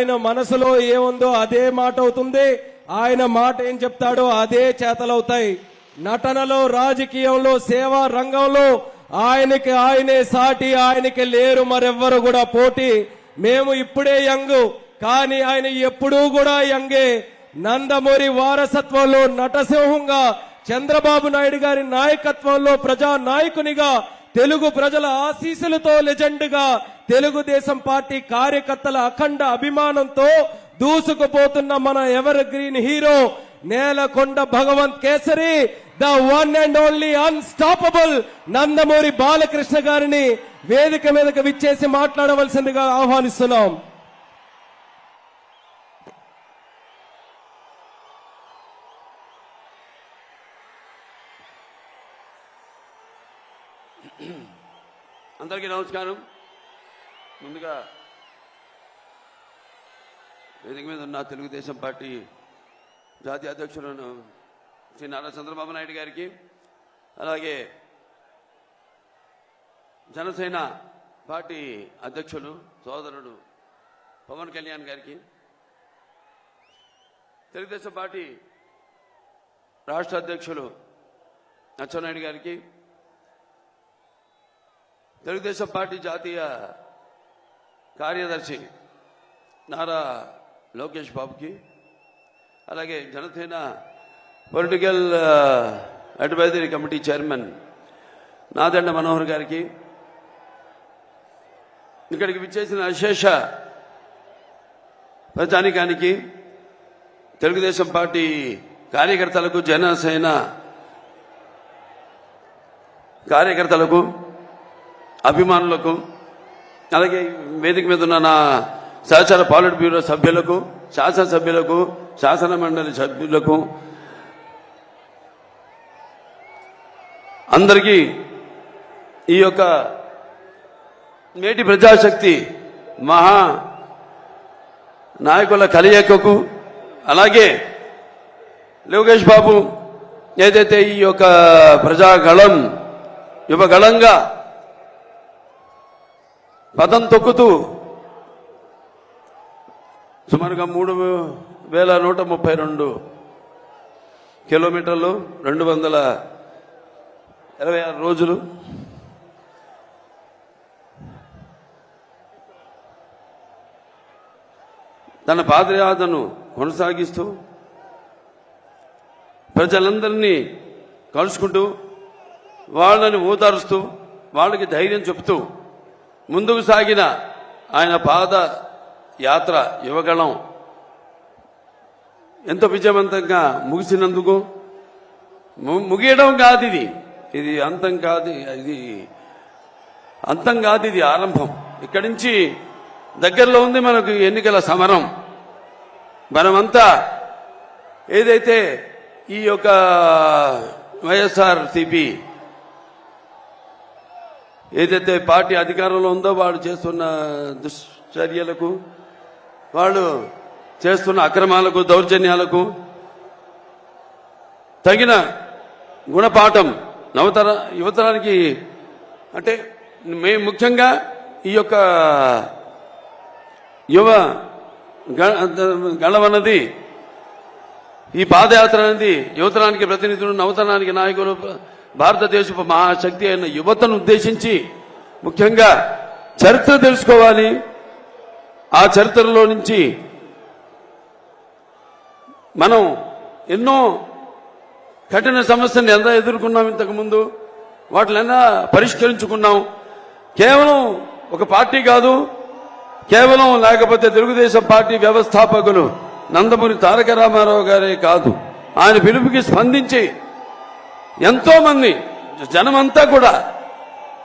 ఆయన మనసులో ఏముందో అదే మాట అవుతుంది. ఆయన మాట ఏం చెప్తాడో అదే చేతలవుతాయి. నటనలో, రాజకీయంలో, సేవా రంగంలో ఆయనే సాటి, ఆయనకి లేరు మరెవ్వరు కూడా పోటీ. మేము ఇప్పుడే యంగ్, కానీ ఆయన ఎప్పుడూ కూడా యంగే. నందమూరి వారసత్వంలో నటసింహంగా, చంద్రబాబు నాయుడు గారి నాయకత్వంలో ప్రజా నాయకునిగా, తెలుగు ప్రజల ఆశీస్సులతో లెజెండ్ గా, తెలుగుదేశం పార్టీ కార్యకర్తల అఖండ అభిమానంతో దూసుకుపోతున్న మన evergreen hero Nelakonda Bhagavanth Kesari, the one and only unstoppable Nandamuri Balakrishna గారిని వేదిక మీదకు విచ్చేసి మాట్లాడవలసిందిగా ఆహ్వానిస్తున్నాం. అందరికీ నమస్కారం. ముందుగా వేదిక మీద ఉన్న తెలుగుదేశం పార్టీ జాతీయ అధ్యక్షులను శ్రీ నారా చంద్రబాబు నాయుడు గారికి, అలాగే జనసేన పార్టీ అధ్యక్షులు సోదరుడు పవన్ కళ్యాణ్ గారికి, తెలుగుదేశం పార్టీ రాష్ట్ర అధ్యక్షులు అచ్చెన్నాయుడు గారికి, తెలుగుదేశం పార్టీ జాతీయ కార్యదర్శి నారా లోకేష్ బాబుకి, అలాగే Janasena political advisory committee chairman Nadendla Manohar గారికి, ఇక్కడికి విచ్చేసిన అశేష ప్రజానికానికి, తెలుగుదేశం పార్టీ కార్యకర్తలకు, జనసేన కార్యకర్తలకు, అభిమానులకు, అలాగే వేదిక మీద ఉన్న నా సహచార పాలిట్ బ్యూరో సభ్యులకు, శాసనసభ్యులకు, శాసన మండలి సభ్యులకు అందరికీ ఈ యొక్క నేటి ప్రజాశక్తి మహా నాయకుల కలయికకు, అలాగే లోకేష్ బాబు ఏదైతే ఈ యొక్క ప్రజాగళం యువగళంగా పదం తొక్కుతూ సుమారుగా 3,132 కిలోమీటర్లు, 226 రోజులు తన పాదయాత్రను కొనసాగిస్తూ ప్రజలందరినీ కలుసుకుంటూ, వాళ్ళని ఓదారుస్తూ, వాళ్ళకి ధైర్యం చెప్తూ ముందుకు సాగిన ఆయన పాద యాత్ర యువగళం ఎంతో విజయవంతంగా ముగిసినందుకు, ముగియడం కాదు ఇది అంతం కాదు, ఇది ఆరంభం. ఇక్కడి నుంచి దగ్గరలో ఉంది మనకు ఎన్నికల సమరం. మనమంతా ఏదైతే ఈ యొక్క వైఎస్ఆర్సీపీ ఏదైతే పార్టీ అధికారంలో ఉందో వాళ్ళు చేస్తున్న దుశ్చర్యలకు, వాళ్ళు చేస్తున్న అక్రమాలకు, దౌర్జన్యాలకు తగిన గుణపాఠం యువతరానికి, అంటే మేము ముఖ్యంగా ఈ యొక్క యువ గళమన్నది, ఈ పాదయాత్ర అనేది యువతరానికి ప్రతినిధులు, నవతరానికి నాయకులు, భారతదేశపు మహాశక్తి అయిన యువతను ఉద్దేశించి ముఖ్యంగా చరిత్ర తెలుసుకోవాలి. ఆ చరిత్రలో నుంచి మనం ఎన్నో కఠిన సమస్యలను ఎంత ఎదుర్కొన్నాం, ఇంతకుముందు వాటినైనా పరిష్కరించుకున్నాం. కేవలం ఒక పార్టీ కాదు, కేవలం లేకపోతే తెలుగుదేశం పార్టీ వ్యవస్థాపకులు నందమూరి తారక రామారావు గారే కాదు, ఆయన పిలుపుకి స్పందించి ఎంతో మంది జనమంతా కూడా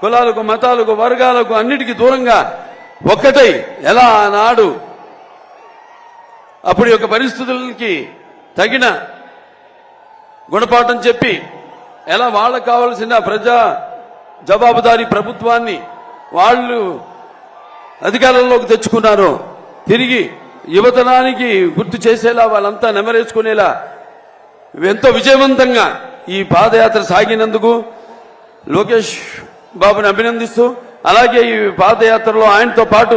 కులాలకు, మతాలకు, వర్గాలకు అన్నిటికీ దూరంగా ఒక్కటై ఎలా ఆనాడు అప్పుడు యొక్క పరిస్థితులకి తగిన గుణపాఠం చెప్పి ఎలా వాళ్ళకు కావాల్సిన ప్రజా జవాబుదారీ ప్రభుత్వాన్ని వాళ్ళు అధికారంలోకి తెచ్చుకున్నారో తిరిగి యువతరానికి గుర్తు చేసేలా, వాళ్ళంతా నెమరేసుకునేలా ఎంతో విజయవంతంగా ఈ పాదయాత్ర సాగినందుకు లోకేష్ బాబుని అభినందిస్తూ, అలాగే ఈ పాదయాత్రలో ఆయనతో పాటు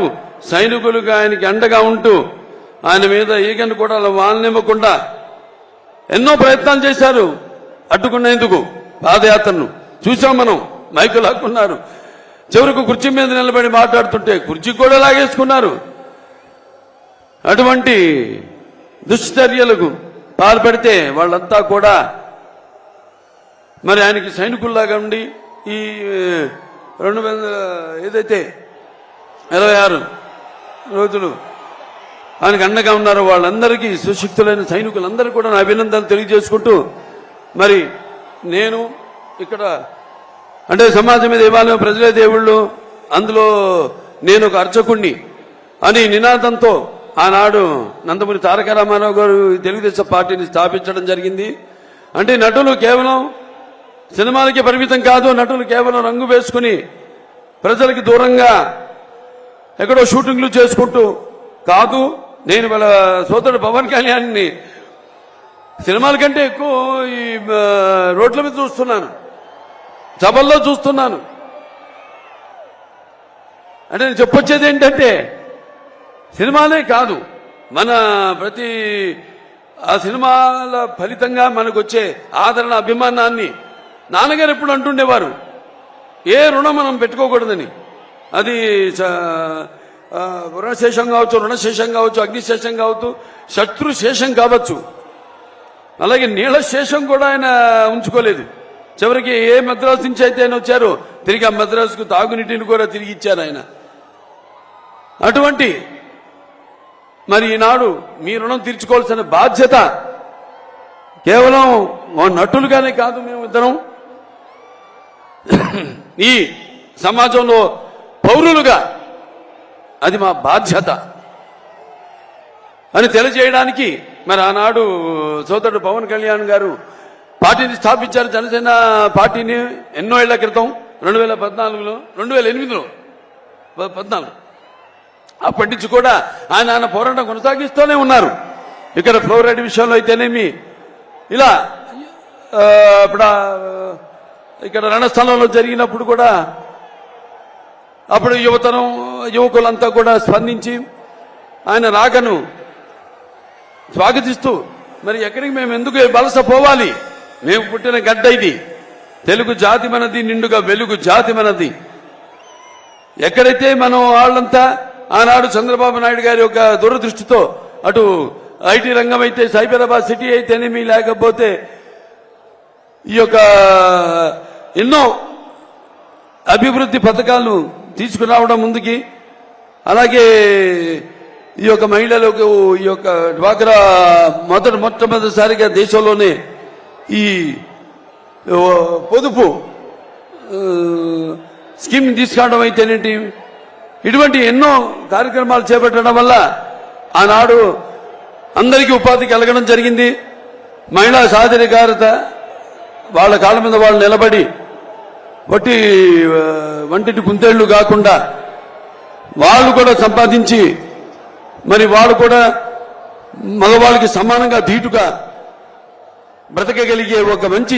సైనికులుగా ఆయనకి అండగా ఉంటూ ఆయన మీద ఈగను కూడా వాలనివ్వకుండా ఎన్నో ప్రయత్నాలు చేశారు అడ్డుకునేందుకు పాదయాత్రను చూసాం మనం. మైకులు లాక్కున్నారు, చివరికి కుర్చీ మీద నిలబడి మాట్లాడుతుంటే కుర్చీ కూడా లాగేసుకున్నారు. అటువంటి దుశ్చర్యలకు పాల్పడితే వాళ్ళంతా కూడా మరి ఆయనకి సైనికుల్లాగా ఉండి ఈ 26 రోజులు ఆయనకు అండగా ఉన్నారు. వాళ్ళందరికీ సుశక్తులైన సైనికులందరూ కూడా నా అభినందనలు తెలియజేసుకుంటూ మరి నేను ఇక్కడ అంటే సమాజమే దేవాలయం, ప్రజలే దేవుళ్ళు, అందులో నేను ఒక అర్చకుణ్ణి అని నినాదంతో ఆనాడు నందమూరి తారక రామారావు గారు తెలుగుదేశం పార్టీని స్థాపించడం జరిగింది. అంటే నటులు కేవలం సినిమాలకి పరిమితం కాదు, నటులు కేవలం రంగు వేసుకుని ప్రజలకి దూరంగా ఎక్కడో షూటింగ్లు చేసుకుంటూ కాదు. నేను వాళ్ళ సోదరుడు పవన్ కళ్యాణ్ని సినిమాల కంటే ఎక్కువ ఈ రోడ్ల మీద చూస్తున్నాను, సభల్లో చూస్తున్నాను. అంటే నేను చెప్పొచ్చేది ఏంటంటే సినిమాలే కాదు, మన ప్రతి ఆ సినిమాల ఫలితంగా మనకు వచ్చే ఆదరణ, అభిమానాన్ని నాన్నగారు ఎప్పుడు అంటుండేవారు, ఏ రుణం మనం పెట్టుకోకూడదని. అది రుణశేషం కావచ్చు, రుణశేషం కావచ్చు, అగ్నిశేషం కావచ్చు, శత్రుశేషం కావచ్చు. అలాగే నీళ్ల శేషం కూడా ఆయన ఉంచుకోలేదు. చివరికి ఏ మద్రాసు నుంచి అయితే ఆయన వచ్చారో తిరిగి ఆ మద్రాసుకు తాగునీటిని కూడా తిరిగి ఇచ్చారు ఆయన. అటువంటి మరి ఈనాడు మీ రుణం తీర్చుకోవాల్సిన బాధ్యత కేవలం నటులుగానే కాదు, మేము ఇద్దరం ఈ సమాజంలో పౌరులుగా అది మా బాధ్యత అని తెలియజేయడానికి మరి ఆనాడు సోదరుడు పవన్ కళ్యాణ్ గారు పార్టీని స్థాపించారు. జనసేన పార్టీని ఎన్నో ఏళ్ల క్రితం 2014లో 2008లో 14 అప్పటి నుంచి కూడా ఆయన పోరాటం కొనసాగిస్తూనే ఉన్నారు. ఇక్కడ ఫ్లోరైడ్ విషయంలో అయితేనేమి, ఇలా ఇప్పుడు ఇక్కడ రణస్థలంలో జరిగినప్పుడు కూడా అప్పుడు యువకులంతా కూడా స్పందించి ఆయన రాకను స్వాగతిస్తూ మరి ఎక్కడికి మేము ఎందుకు వలస పోవాలి, మేము పుట్టిన గడ్డ ఇది, తెలుగు జాతి మనది, నిండుగా వెలుగు జాతి మనది. ఎక్కడైతే మనం వాళ్ళంతా ఆనాడు చంద్రబాబు నాయుడు గారి యొక్క దూరదృష్టితో అటు ఐటీ రంగం అయితే, సైబరాబాద్ సిటీ అయితేనేమి, లేకపోతే ఈ యొక్క ఎన్నో అభివృద్ధి పథకాలు తీసుకురావడం ముందుకి, అలాగే ఈ యొక్క మహిళలకు ఈ యొక్క డ్వాక్రా మొట్టమొదటిసారిగా దేశంలోనే ఈ పొదుపు స్కీమ్ తీసుకురావడం అయితేనేంటి, ఇటువంటి ఎన్నో కార్యక్రమాలు చేపట్టడం వల్ల ఆనాడు అందరికీ ఉపాధి కలగడం జరిగింది. మహిళా సాధికారత, వాళ్ళ కాళ్ళ మీద వాళ్ళు నిలబడి వంటిటి కుందేళ్లు కాకుండా వాళ్ళు కూడా సంపాదించి మరి వాళ్ళు కూడా మగవాళ్ళకి సమానంగా ధీటుగా బ్రతకగలిగే ఒక మంచి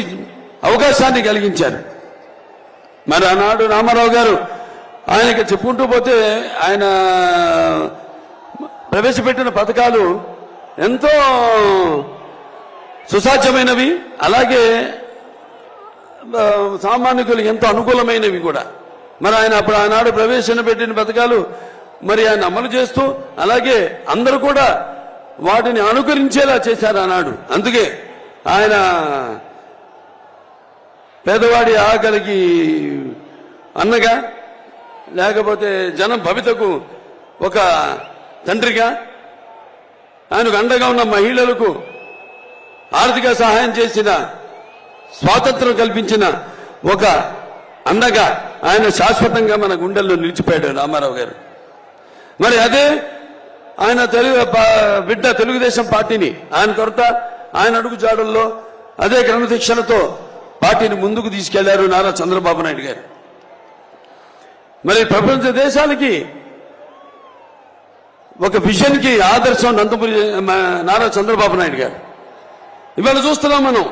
అవకాశాన్ని కలిగించారు. మరి ఆనాడు రామారావు గారు ఆయనకి చెప్పుకుంటూ పోతే ఆయన ప్రవేశపెట్టిన పథకాలు ఎంతో సుసాధ్యమైనవి, అలాగే సామాన్యులకు ఎంతో అనుకూలమైనవి కూడా. మరి ఆయన అప్పుడు ఆనాడు ప్రవేశపెట్టిన పథకాలు మరి ఆయన అమలు చేస్తూ, అలాగే అందరూ కూడా వాటిని అనుకరించేలా చేశారు ఆనాడు. అందుకే ఆయన పేదవాడి ఆకలికి అన్నగా, లేకపోతే జనం భవితకు ఒక తండ్రిగా, ఆయనకు అండగా ఉన్న మహిళలకు ఆర్థిక సహాయం చేసిన, స్వాతంత్రం కల్పించిన ఒక అన్నగా ఆయన శాశ్వతంగా మన గుండెల్లో నిలిచిపోయాడు రామారావు గారు. మరి అదే ఆయన బిడ్డ తెలుగుదేశం పార్టీని ఆయన కొరత, ఆయన అడుగుజాడల్లో అదే క్రమశిక్షణతో పార్టీని ముందుకు తీసుకెళ్లారు నారా చంద్రబాబు నాయుడు గారు. మరి ప్రపంచ దేశాలకి ఒక విజన్ కి ఆదర్శం నందమూరి నారా చంద్రబాబు నాయుడు గారు. ఇవాళ చూస్తున్నాం మనం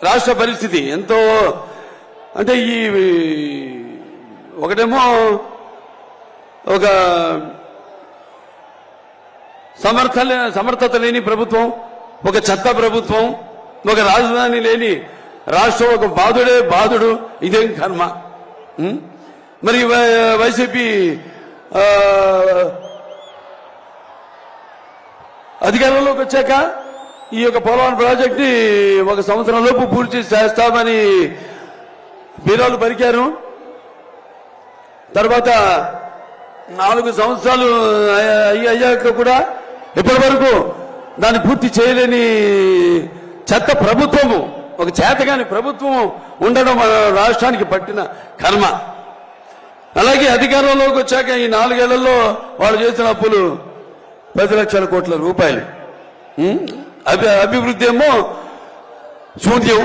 రాష్ట్ర పరిస్థితి ఎంతో, అంటే ఈ ఒకటేమో ఒక సమర్థత లేని ప్రభుత్వం, ఒక చెత్త ప్రభుత్వం, ఒక రాజధాని లేని రాష్ట్రం, ఒక బాధుడు. ఇదేం కర్మ? మరి వైసీపీ అధికారంలోకి వచ్చాక ఈ యొక్క పోలవరం ప్రాజెక్ట్ ని 1 సంవత్సరం లోపు పూర్తి చేస్తామని బీరాలు పలికారు. తర్వాత 4 సంవత్సరాలు అయ్యాక కూడా ఇప్పటి వరకు దాన్ని పూర్తి చేయలేని చెత్త ప్రభుత్వము, ఒక చేతగాని ప్రభుత్వం ఉండడం మన రాష్ట్రానికి పట్టిన కర్మ. అలాగే అధికారంలోకి వచ్చాక ఈ 4 ఏళ్లలో వాళ్ళు చేసిన అప్పులు 10 లక్షల కోట్ల రూపాయలు. అభివృద్ధి ఏమో శూన్యం.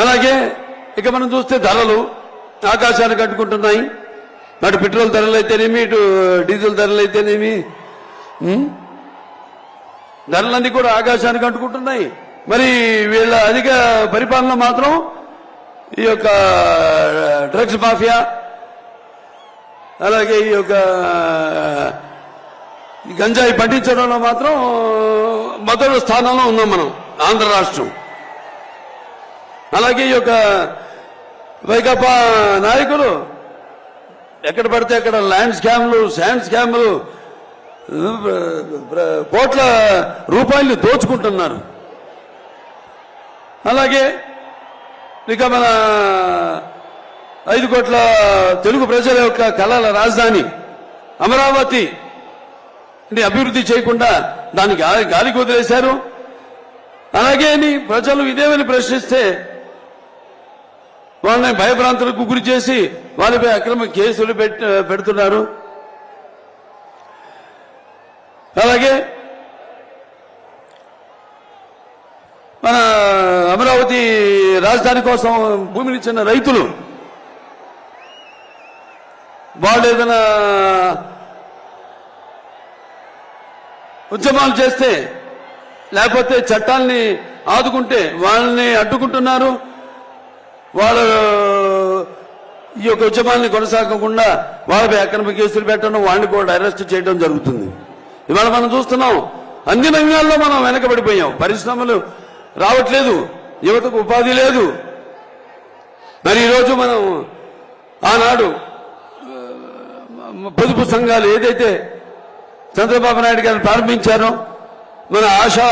అలాగే ఇక మనం చూస్తే ధరలు ఆకాశానికి అంటుకుంటున్నాయి. అటు పెట్రోల్ ధరలు అయితేనేమి, ఇటు డీజిల్ ధరలు అయితేనేమి, ధరలన్నీ కూడా ఆకాశానికి అంటుకుంటున్నాయి. మరి వీళ్ళ అధిక పరిపాలన మాత్రం ఈ యొక్క డ్రగ్స్ మాఫియా, అలాగే ఈ యొక్క గంజాయి పండించడంలో మాత్రం మొదటి స్థానంలో ఉన్నాం మనం, ఆంధ్ర రాష్ట్రం. అలాగే ఈ యొక్క వైకాపా నాయకులు ఎక్కడ పడితే అక్కడ ల్యాండ్ స్కామ్లు, శాండ్ స్కామ్లు, కోట్ల రూపాయలు దోచుకుంటున్నారు. అలాగే ఇక మన 5 కోట్ల తెలుగు ప్రజల యొక్క కళల రాజధాని అమరావతి అభివృద్ధి చేయకుండా దాన్ని గాలికి వదిలేశారు. అలాగే ప్రజలు ఇదేమని ప్రశ్నిస్తే వాళ్ళని భయభ్రాంతులకు గురి చేసి వాళ్ళపై అక్రమ కేసులు పెడుతున్నారు. అలాగే మన అమరావతి రాజధాని కోసం భూమిని ఇచ్చిన రైతులు వాళ్ళు ఏదైనా ఉద్యమాలు చేస్తే, లేకపోతే చట్టాల్ని ఆదుకుంటే వాళ్ళని అడ్డుకుంటున్నారు. వాళ్ళు ఈ యొక్క ఉద్యమాన్ని కొనసాగకుండా వాళ్ళపై అక్రమ కేసులు పెట్టడం, వాళ్ళని కూడా అరెస్ట్ చేయడం జరుగుతుంది. ఇవాళ మనం చూస్తున్నాం, అన్ని రంగాల్లో మనం వెనకబడిపోయాం. పరిశ్రమలు రావట్లేదు, యువతకు ఉపాధి లేదు. మరి ఈరోజు మనం ఆనాడు పొదుపు సంఘాలు ఏదైతే చంద్రబాబు నాయుడు గారు ప్రారంభించారో, మన ఆశా